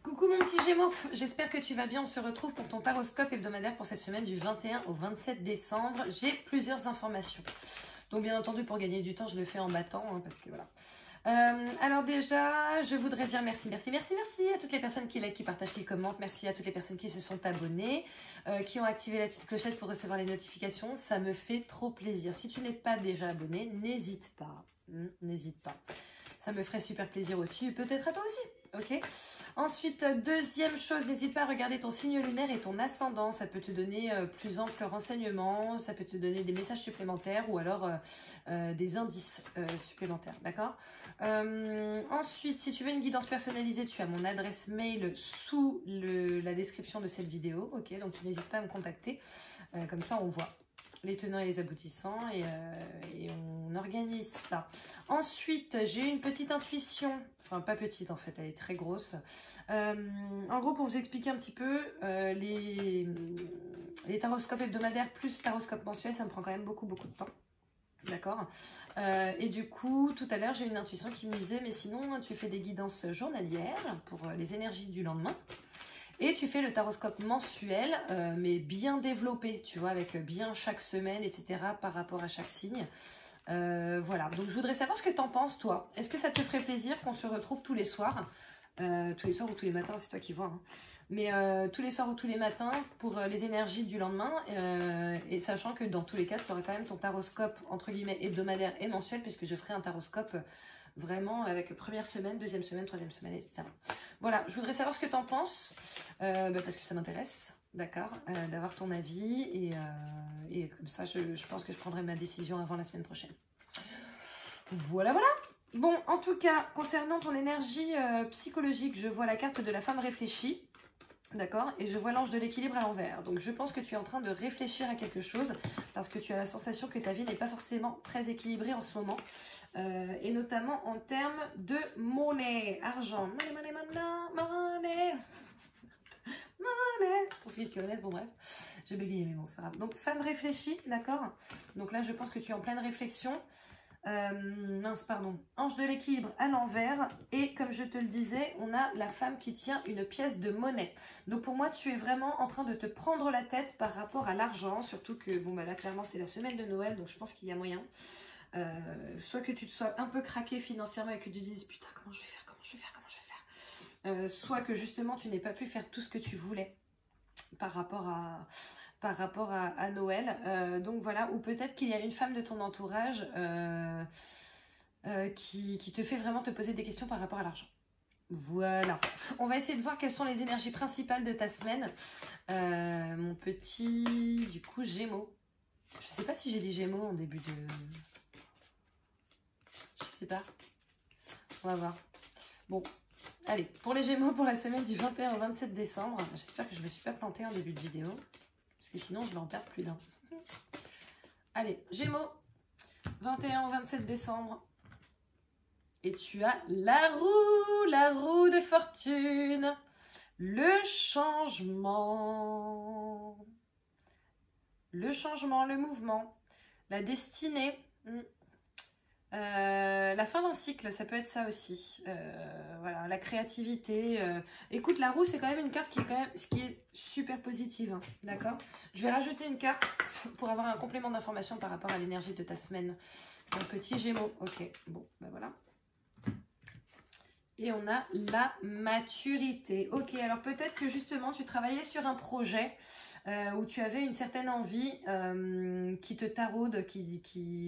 Coucou mon petit Gémeaux, j'espère que tu vas bien. On se retrouve pour ton taroscope hebdomadaire pour cette semaine du 21 au 27 décembre. J'ai plusieurs informations. Donc bien entendu, pour gagner du temps, je le fais en battant, hein, parce que voilà. Alors déjà, je voudrais dire merci à toutes les personnes qui likent, qui partagent, qui commentent. Merci à toutes les personnes qui se sont abonnées, qui ont activé la petite clochette pour recevoir les notifications. Ça me fait trop plaisir. Si tu n'es pas déjà abonné, n'hésite pas. N'hésite pas. Ça me ferait super plaisir aussi, peut-être à toi aussi, ok? Ensuite, deuxième chose, n'hésite pas à regarder ton signe lunaire et ton ascendant. Ça peut te donner plus ample renseignement, ça peut te donner des messages supplémentaires ou alors des indices supplémentaires, d'accord? Ensuite, si tu veux une guidance personnalisée, tu as mon adresse mail sous la description de cette vidéo, ok? Donc, tu n'hésites pas à me contacter, comme ça on voit les tenants et les aboutissants et on organise ça. Ensuite, j'ai une petite intuition, enfin pas petite en fait, elle est très grosse. En gros, pour vous expliquer un petit peu, les taroscopes hebdomadaires plus taroscope mensuel, ça me prend quand même beaucoup de temps. D'accord. Et du coup, tout à l'heure, j'ai une intuition qui me disait, mais sinon, tu fais des guidances journalières pour les énergies du lendemain. Et tu fais le taroscope mensuel, mais bien développé, tu vois, avec bien chaque semaine, etc., par rapport à chaque signe. Voilà, donc je voudrais savoir ce que tu en penses, toi. Est-ce que ça te ferait plaisir qu'on se retrouve tous les soirs ou tous les matins, c'est toi qui vois, hein. Mais tous les soirs ou tous les matins pour les énergies du lendemain, et sachant que dans tous les cas, tu auras quand même ton taroscope, entre guillemets, hebdomadaire et mensuel, puisque je ferai un taroscope vraiment avec première semaine, deuxième semaine, troisième semaine, etc. Voilà, je voudrais savoir ce que tu en penses, parce que ça m'intéresse, d'accord, d'avoir ton avis, et comme ça, je pense que je prendrai ma décision avant la semaine prochaine. Voilà, voilà. Bon, en tout cas, concernant ton énergie psychologique, je vois la carte de la femme réfléchie, d'accord, et je vois l'ange de l'équilibre à l'envers. Donc, je pense que tu es en train de réfléchir à quelque chose, parce que tu as la sensation que ta vie n'est pas forcément très équilibrée en ce moment. Et notamment en termes de monnaie, argent, money. Pour ceux qui connaissent, bon bref, j'ai bégayé mais bon c'est pas grave. Donc femme réfléchie, d'accord. Donc là je pense que tu es en pleine réflexion. Ange de l'équilibre à l'envers, et comme je te le disais, on a la femme qui tient une pièce de monnaie. Donc pour moi tu es vraiment en train de te prendre la tête par rapport à l'argent, surtout que bon bah là clairement c'est la semaine de Noël, donc je pense qu'il y a moyen. Soit que tu te sois un peu craqué financièrement et que tu te dises putain comment je vais faire, soit que justement tu n'aies pas pu faire tout ce que tu voulais par rapport à Noël, donc voilà, ou peut-être qu'il y a une femme de ton entourage qui te fait vraiment te poser des questions par rapport à l'argent. Voilà, on va essayer de voir quelles sont les énergies principales de ta semaine, mon petit du coup Gémeaux. Je sais pas si j'ai dit Gémeaux en début de... Je sais pas. On va voir. Bon, allez, pour les Gémeaux, pour la semaine du 21 au 27 décembre, j'espère que je ne me suis pas plantée en début de vidéo, parce que sinon je vais en perdre plus d'un. Allez, Gémeaux, 21 au 27 décembre. Et tu as la roue de fortune, le changement, le mouvement, la destinée. La fin d'un cycle, ça peut être ça aussi. Voilà, la créativité. Écoute, la roue, c'est quand même une carte qui est super positive, hein, d'accord. Je vais rajouter une carte pour avoir un complément d'information par rapport à l'énergie de ta semaine. Mon petit Gémeaux. Ok, bon, ben voilà. Et on a la maturité. Ok, alors peut-être que justement, tu travaillais sur un projet où tu avais une certaine envie qui te taraude,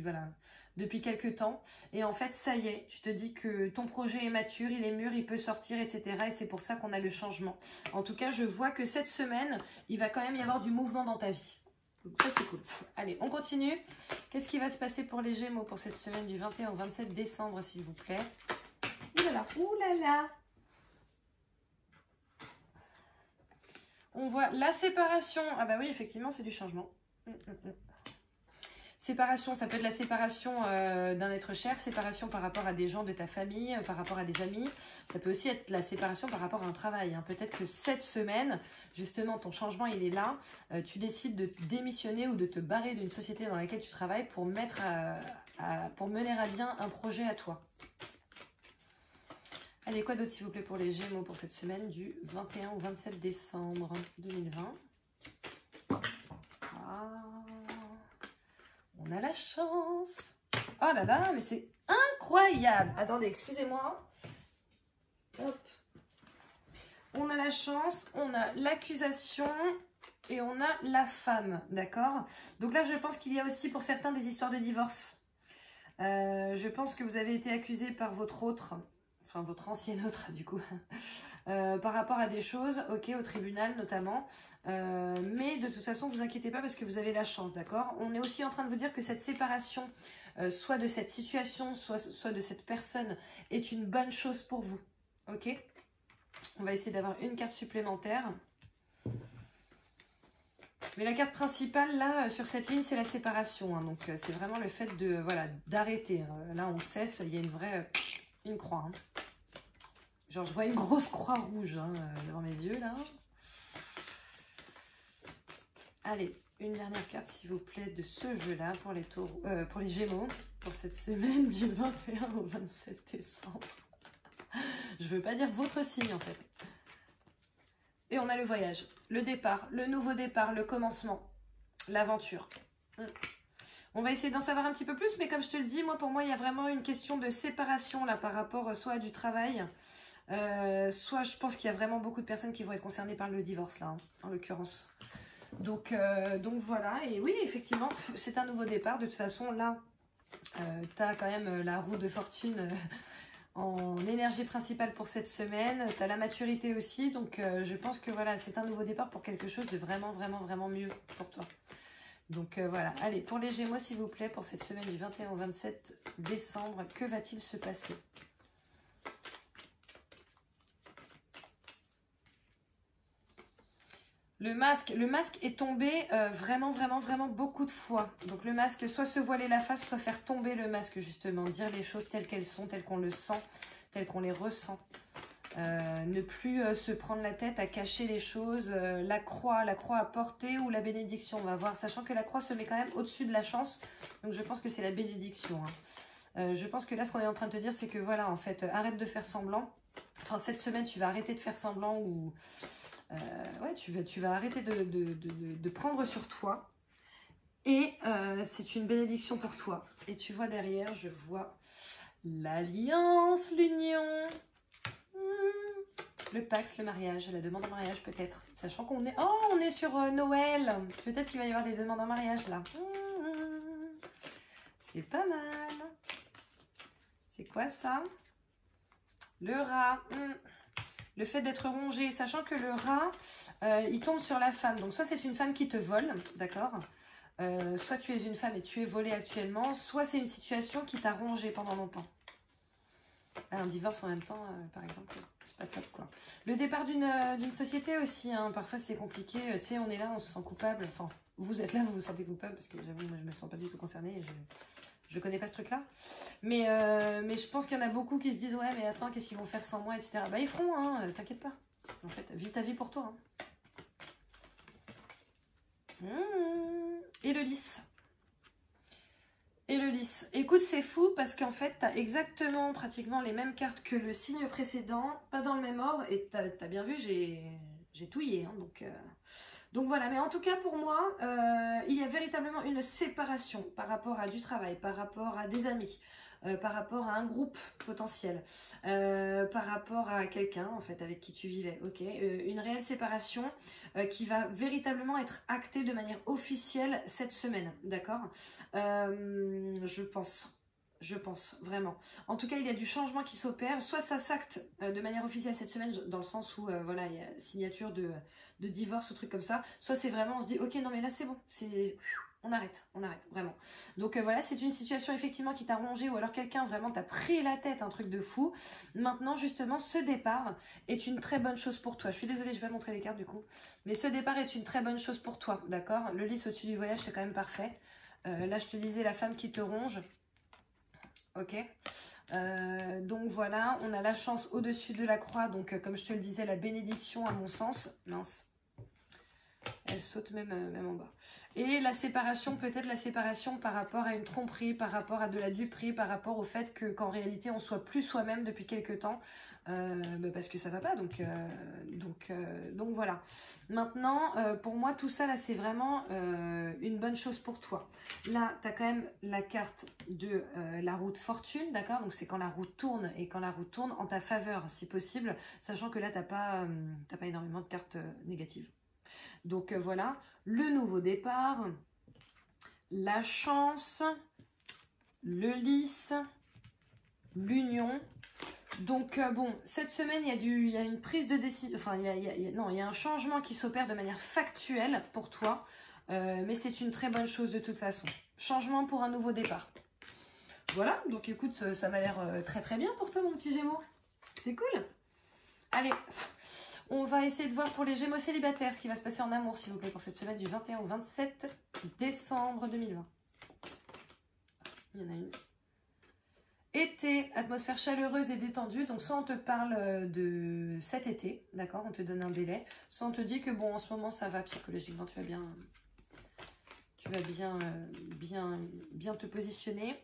voilà, depuis quelques temps, et en fait ça y est, tu te dis que ton projet est mature, il est mûr, il peut sortir, etc. Et c'est pour ça qu'on a le changement. En tout cas, je vois que cette semaine, il va quand même y avoir du mouvement dans ta vie. Donc ça c'est cool. Allez, on continue. Qu'est-ce qui va se passer pour les Gémeaux pour cette semaine du 21 au 27 décembre, s'il vous plaît? Ouh là là. On voit la séparation. Ah bah oui, effectivement, c'est du changement. Séparation, ça peut être la séparation d'un être cher, séparation par rapport à des gens de ta famille, par rapport à des amis. Ça peut aussi être la séparation par rapport à un travail, hein. Peut-être que cette semaine, justement, ton changement, il est là. Tu décides de démissionner ou de te barrer d'une société dans laquelle tu travailles pour mener à bien un projet à toi. Allez, quoi d'autre s'il vous plaît pour les Gémeaux pour cette semaine du 21 au 27 décembre 2020. Ah, on a la chance. Oh là là, mais c'est incroyable. Attendez, excusez-moi. Hop. On a la chance, on a l'accusation et on a la femme, d'accord? Donc là, je pense qu'il y a aussi pour certains des histoires de divorce. Je pense que vous avez été accusé par votre autre, enfin votre ancien autre du coup, par rapport à des choses, ok, au tribunal notamment. Mais de toute façon, vous inquiétez pas parce que vous avez la chance, d'accord? On est aussi en train de vous dire que cette séparation, soit de cette situation, soit de cette personne, est une bonne chose pour vous, ok? On va essayer d'avoir une carte supplémentaire. Mais la carte principale, là, sur cette ligne, c'est la séparation. Hein, donc, c'est vraiment le fait de, voilà, d'arrêter. Là, on cesse, il y a une vraie... une croix. Hein. Genre, je vois une grosse croix rouge hein, devant mes yeux, là. Allez, une dernière carte, s'il vous plaît, de ce jeu-là pour les taureaux, pour les Gémeaux, pour cette semaine du 21 au 27 décembre. Je veux pas dire votre signe, en fait. Et on a le voyage, le départ, le nouveau départ, le commencement, l'aventure. On va essayer d'en savoir un petit peu plus, mais comme je te le dis, moi pour moi, il y a vraiment une question de séparation là par rapport soit à du travail, soit je pense qu'il y a vraiment beaucoup de personnes qui vont être concernées par le divorce là, hein, en l'occurrence. Donc voilà, et oui, effectivement, c'est un nouveau départ. De toute façon, là, tu as quand même la roue de fortune en énergie principale pour cette semaine. Tu as la maturité aussi, donc je pense que voilà, c'est un nouveau départ pour quelque chose de vraiment, vraiment, vraiment mieux pour toi. Donc voilà, allez, pour les Gémeaux, s'il vous plaît, pour cette semaine du 21 au 27 décembre, que va-t-il se passer ? Le masque est tombé vraiment, vraiment, vraiment beaucoup de fois. Donc le masque, soit se voiler la face, soit faire tomber le masque, justement. Dire les choses telles qu'elles sont, telles qu'on le sent, telles qu'on les ressent. Ne plus se prendre la tête à cacher les choses. La croix à porter ou la bénédiction, on va voir. Sachant que la croix se met quand même au-dessus de la chance. Donc je pense que c'est la bénédiction. Hein. Je pense que là, ce qu'on est en train de te dire, c'est que voilà, en fait, arrête de faire semblant. Enfin, cette semaine, tu vas arrêter de faire semblant ou... ouais, tu vas arrêter de prendre sur toi. Et c'est une bénédiction pour toi. Et tu vois derrière, je vois l'alliance, l'union. Le Pax, le mariage, la demande en mariage peut-être. Sachant qu'on est... Oh, on est sur Noël. Peut-être qu'il va y avoir des demandes en mariage là. C'est pas mal. C'est quoi ça? Le rat. Le fait d'être rongé, sachant que le rat, il tombe sur la femme. Donc soit c'est une femme qui te vole, d'accord, soit tu es une femme et tu es volée actuellement, soit c'est une situation qui t'a rongé pendant longtemps. Un divorce en même temps, par exemple, c'est pas top quoi. Le départ d'une société aussi, hein, parfois c'est compliqué, tu sais, on est là, on se sent coupable, enfin, vous êtes là, vous vous sentez coupable, parce que j'avoue, moi je me sens pas du tout concernée, je connais pas ce truc là, mais je pense qu'il y en a beaucoup qui se disent ouais mais attends, qu'est-ce qu'ils vont faire sans moi, etc. Bah ils feront, hein, t'inquiète pas, en fait, vis ta vie pour toi. Hein. Et le lys. Et le lys. Écoute, c'est fou parce qu'en fait, tu as exactement pratiquement les mêmes cartes que le signe précédent, pas dans le même ordre. Et tu as bien vu, j'ai touillé. Hein, donc voilà, mais en tout cas pour moi, il y a véritablement une séparation par rapport à du travail, par rapport à des amis, par rapport à un groupe potentiel, par rapport à quelqu'un en fait avec qui tu vivais, ok, une réelle séparation qui va véritablement être actée de manière officielle cette semaine, d'accord, je pense vraiment. En tout cas, il y a du changement qui s'opère, soit ça s'acte de manière officielle cette semaine, dans le sens où voilà, il y a signature de divorce ou truc comme ça, soit c'est vraiment, on se dit ok non mais là c'est bon, on arrête vraiment. Donc voilà, c'est une situation effectivement qui t'a rongé, ou alors quelqu'un vraiment t'a pris la tête, un truc de fou. Maintenant justement, ce départ est une très bonne chose pour toi. Je suis désolée, je vais pas montrer les cartes du coup, mais ce départ est une très bonne chose pour toi, d'accord. Le lys au-dessus du voyage, c'est quand même parfait. Là je te disais la femme qui te ronge, ok. Donc voilà, on a la chance au-dessus de la croix, donc comme je te le disais, la bénédiction à mon sens, mince. Elle saute même en bas. Et la séparation, peut-être la séparation par rapport à une tromperie, par rapport à de la duperie, par rapport au fait qu'en réalité, on soit plus soi-même depuis quelques temps. Parce que ça va pas, donc voilà. Maintenant, pour moi, tout ça, là, c'est vraiment une bonne chose pour toi. Là, tu as quand même la carte de la roue de fortune, d'accord? Donc, c'est quand la roue tourne, et quand la roue tourne en ta faveur, si possible, sachant que là, tu n'as pas énormément de cartes négatives. Donc, voilà, le nouveau départ, la chance, le lys, l'union. Donc bon, cette semaine, il y a une prise de décision, enfin, il y a un changement qui s'opère de manière factuelle pour toi, mais c'est une très bonne chose de toute façon. Changement pour un nouveau départ. Voilà, donc écoute, ça m'a l'air très très bien pour toi, mon petit Gémeaux. C'est cool. Allez, on va essayer de voir pour les Gémeaux célibataires ce qui va se passer en amour, s'il vous plaît, pour cette semaine du 21 au 27 décembre 2020. Il y en a une. Été, atmosphère chaleureuse et détendue, donc soit on te parle de cet été, d'accord, on te donne un délai, soit on te dit que bon, en ce moment ça va psychologiquement, tu vas bien te positionner.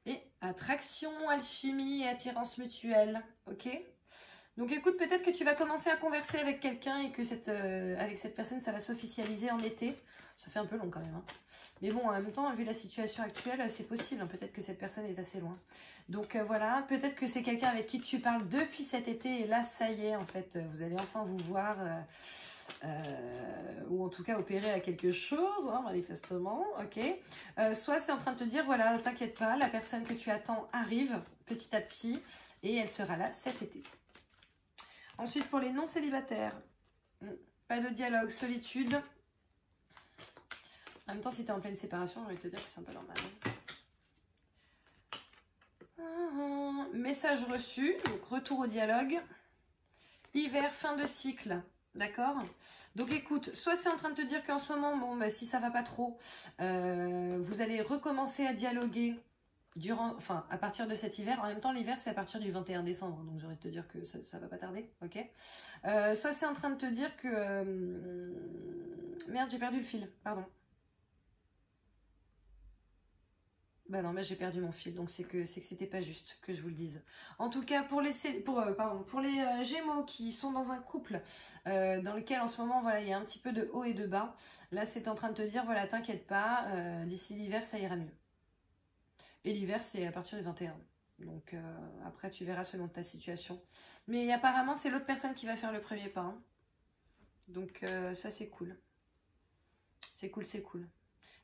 Et attraction, alchimie et attirance mutuelle, ok. Donc écoute, peut-être que tu vas commencer à converser avec quelqu'un et que avec cette personne, ça va s'officialiser en été. Ça fait un peu long quand même, hein. Mais bon, en même temps, vu la situation actuelle, c'est possible. Hein. Peut-être que cette personne est assez loin. Donc voilà, peut-être que c'est quelqu'un avec qui tu parles depuis cet été. Et là, ça y est, en fait, vous allez enfin vous voir. Ou en tout cas opérer à quelque chose, hein, manifestement. Ok. Soit c'est en train de te dire, voilà, t'inquiète pas, la personne que tu attends arrive petit à petit. Et elle sera là cet été. Ensuite, pour les non-célibataires, pas de dialogue, solitude. En même temps, si tu es en pleine séparation, je vais te dire que c'est un peu normal. Message reçu, donc retour au dialogue. Hiver, fin de cycle, d'accord? Donc écoute, soit c'est en train de te dire qu'en ce moment, bon, bah, si ça va pas trop, vous allez recommencer à dialoguer à partir de cet hiver. En même temps, l'hiver, c'est à partir du 21 décembre, donc j'ai envie de te dire que ça va pas tarder, ok? Soit c'est en train de te dire que... merde, j'ai perdu le fil, pardon. Bah non, mais j'ai perdu mon fil, donc c'est que c'était pas juste que je vous le dise. En tout cas, pour les Gémeaux qui sont dans un couple dans lequel en ce moment, voilà, il y a un petit peu de haut et de bas, là c'est en train de te dire, voilà, t'inquiète pas, d'ici l'hiver, ça ira mieux. Et l'hiver, c'est à partir du 21. Donc après, tu verras selon ta situation. Mais apparemment, c'est l'autre personne qui va faire le premier pas. Hein. Donc ça, c'est cool. C'est cool, c'est cool.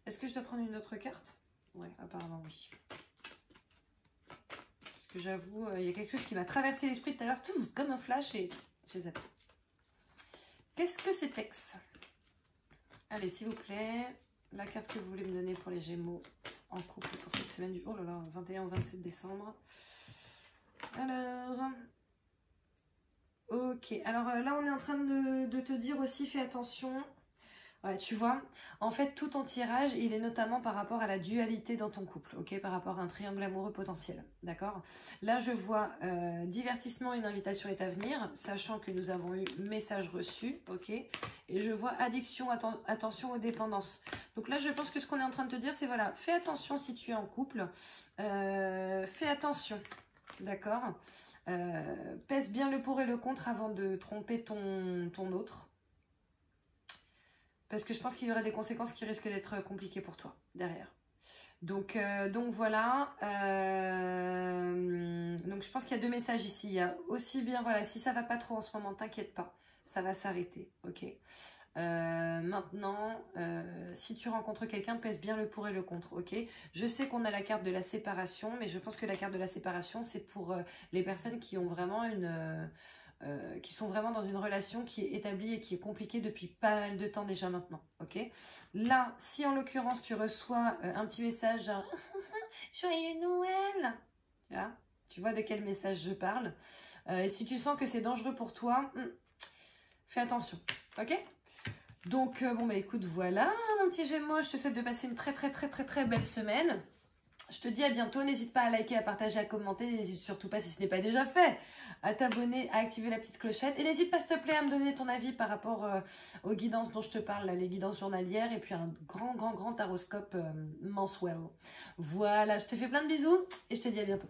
Est-ce que je dois prendre une autre carte ? Ouais, apparemment oui. Parce que j'avoue, il y a quelque chose qui m'a traversé l'esprit tout à l'heure, comme un flash, et j'ai zappé. Qu'est-ce que c'est Tex? Allez, s'il vous plaît, la carte que vous voulez me donner pour les Gémeaux en couple pour cette semaine du 21 au 27 décembre. Alors, ok. Alors là, on est en train de te dire aussi, fais attention. Ouais, tu vois, en fait, tout ton tirage, il est notamment par rapport à la dualité dans ton couple, ok, par rapport à un triangle amoureux potentiel, d'accord? Là, je vois divertissement, une invitation est à venir, sachant que nous avons eu message reçu, ok? Et je vois addiction, attention aux dépendances. Donc là, je pense que ce qu'on est en train de te dire, c'est voilà, fais attention si tu es en couple, fais attention, d'accord? Pèse bien le pour et le contre avant de tromper ton autre. Parce que je pense qu'il y aurait des conséquences qui risquent d'être compliquées pour toi, derrière. Donc voilà. Donc je pense qu'il y a deux messages ici. Il y a aussi bien, voilà, si ça va pas trop en ce moment, t'inquiète pas. Ça va s'arrêter, ok. Maintenant, si tu rencontres quelqu'un, pèse bien le pour et le contre, ok. Je sais qu'on a la carte de la séparation, mais je pense que la carte de la séparation, c'est pour les personnes qui ont vraiment qui sont vraiment dans une relation qui est établie et qui est compliquée depuis pas mal de temps déjà maintenant, ok. Là, si en l'occurrence tu reçois un petit message genre Joyeux Noël, tu vois de quel message je parle, et si tu sens que c'est dangereux pour toi, fais attention, ok. Donc bon bah écoute, voilà mon petit Gémeaux, je te souhaite de passer une très belle semaine. Je te dis à bientôt. N'hésite pas à liker, à partager, à commenter. N'hésite surtout pas, si ce n'est pas déjà fait, à t'abonner, à activer la petite clochette. Et n'hésite pas, s'il te plaît, à me donner ton avis par rapport aux guidances dont je te parle, là, les guidances journalières. Et puis un grand taroscope mensuel. Voilà, je te fais plein de bisous et je te dis à bientôt.